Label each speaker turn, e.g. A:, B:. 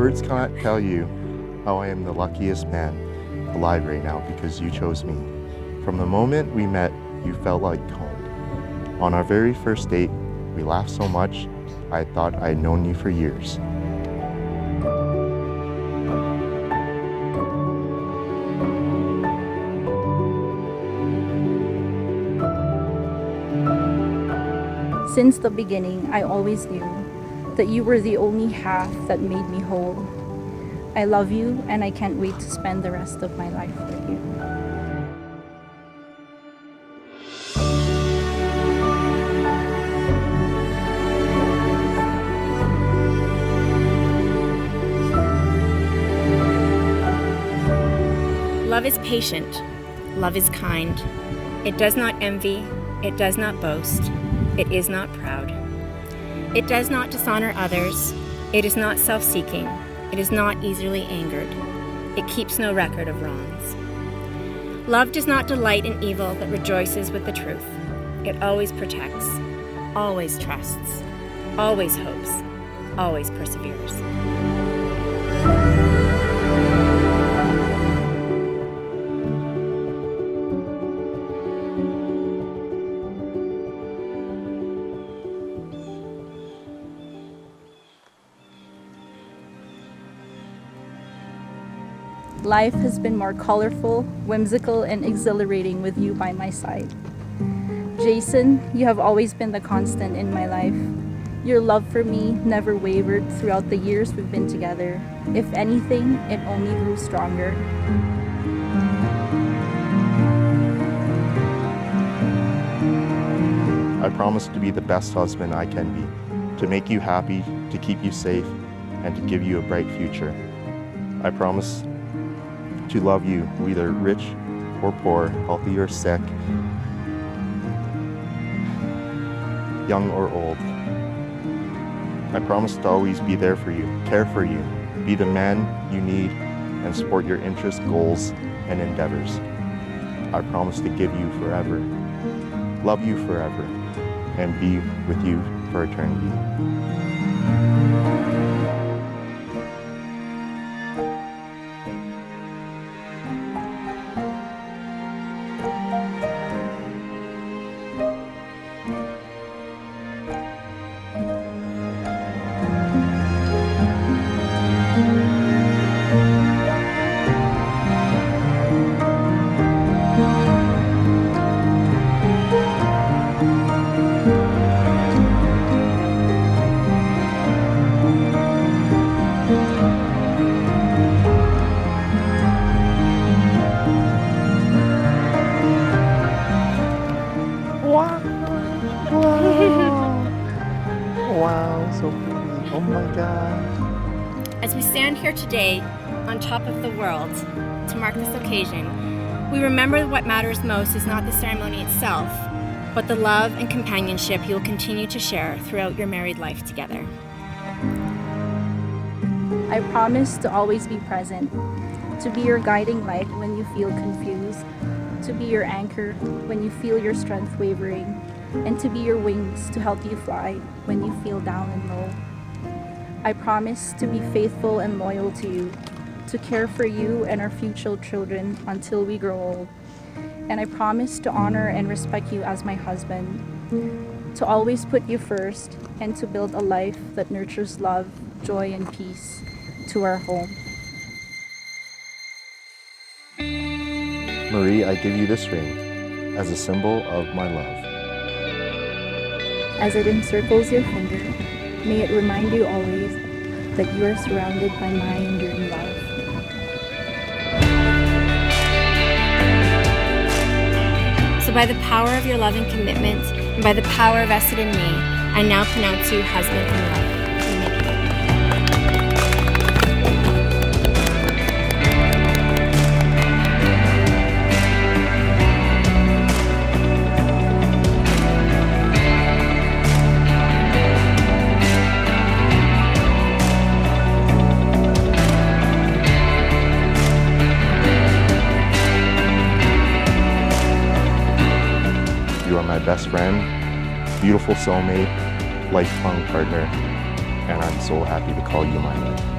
A: Words cannot tell you how I am the luckiest man alive right now because you chose me. From the moment we met, you felt like home. On our very first date, we laughed so much, I thought I had known you for years.
B: Since the beginning, I always knew that you were the only half that made me whole. I love you, and I can't wait to spend the rest of my life with you.
C: Love is patient. Love is kind. It does not envy. It does not boast. It is not proud. It does not dishonor others. It is not self-seeking. It is not easily angered. It keeps no record of wrongs. Love does not delight in evil, but rejoices with the truth. It always protects, always trusts, always hopes, always perseveres.
B: Life has been more colorful, whimsical, and exhilarating with you by my side. Jason, you have always been the constant in my life. Your love for me never wavered throughout the years we've been together. If anything, it only grew stronger.
A: I promise to be the best husband I can be, to make you happy, to keep you safe, and to give you a bright future. I promise to love you, whether rich or poor, healthy or sick, young or old. I promise to always be there for you, care for you, be the man you need, and support your interests, goals, and endeavors. I promise to give you forever, love you forever, and be with you for eternity. Wow, so pretty. Oh my God.
C: As we stand here today on top of the world to mark this occasion, we remember what matters most is not the ceremony itself, but the love and companionship you will continue to share throughout your married life together.
B: I promise to always be present, to be your guiding light when you feel confused, to be your anchor when you feel your strength wavering, and to be your wings to help you fly when you feel down and low. I promise to be faithful and loyal to you, to care for you and our future children until we grow old. And I promise to honor and respect you as my husband, to always put you first, and to build a life that nurtures love, joy, and peace to our home.
A: Marie, I give you this ring as a symbol of my love.
B: As it encircles your finger, may it remind you always that you are surrounded by my enduring love.
C: So by the power of your love and commitment, and by the power vested in me, I now pronounce you husband and wife. You may begin.
A: You are my best friend, beautiful soulmate, lifelong partner, and I'm so happy to call you my wife.